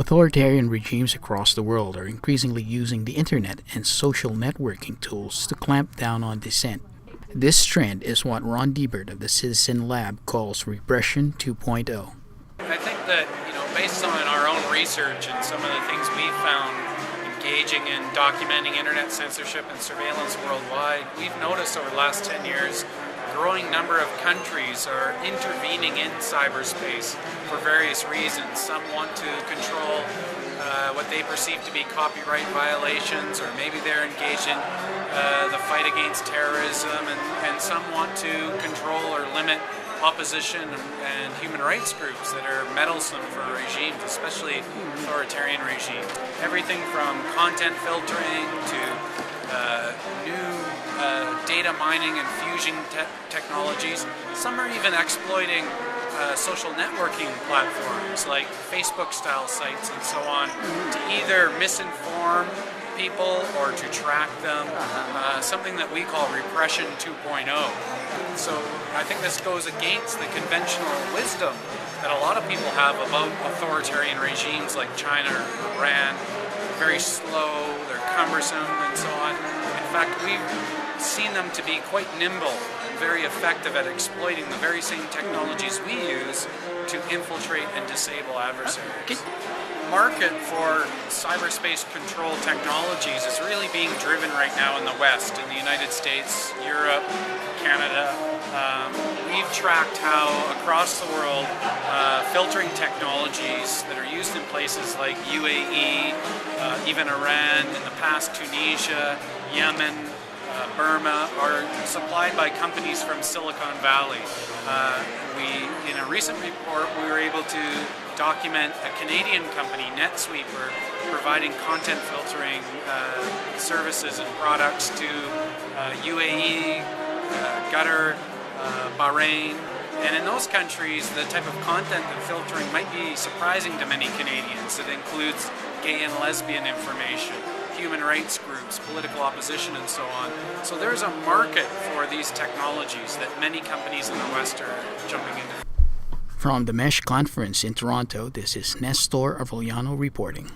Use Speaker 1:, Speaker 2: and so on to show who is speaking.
Speaker 1: Authoritarian regimes across the world are increasingly using the internet and social networking tools to clamp down on dissent. This trend is what Ron Deibert of the Citizen Lab calls Repression 2.0.
Speaker 2: I think that, based on our own research and some of the things we've found engaging in documenting internet censorship and surveillance worldwide, we've noticed over the last 10 years a growing number of countries are intervening in cyberspace for various reasons. Some want to control what they perceive to be copyright violations, or maybe they're engaged in the fight against terrorism, and some want to control or limit opposition and human rights groups that are meddlesome for regimes, especially authoritarian regimes. Everything from content filtering to new data mining and fusion technologies. Some are even exploiting social networking platforms like Facebook-style sites and so on to either misinform people or to track them, something that we call Repression 2.0. So I think this goes against the conventional wisdom that a lot of people have about authoritarian regimes like China or Iran. Very slow, they're cumbersome, and so on. In fact, we've seen them to be quite nimble and very effective at exploiting the very same technologies we use to infiltrate and disable adversaries. The market for cyberspace control technologies is really being driven right now in the West, in the United States, Europe, Canada. We've tracked how across the world filtering technologies that are used in places like UAE, even Iran, in the past Tunisia, Yemen, Burma, are supplied by companies from Silicon Valley. In a recent report, we were able to document a Canadian company, Netsweeper, providing content filtering services and products to UAE, Qatar, Bahrain. And in those countries, the type of content and filtering might be surprising to many Canadians. It includes gay and lesbian information, human rights groups, political opposition, and so on. So there's a market for these technologies that many companies in the West are jumping into.
Speaker 1: From the Mesh Conference in Toronto, this is Nestor Arellano reporting.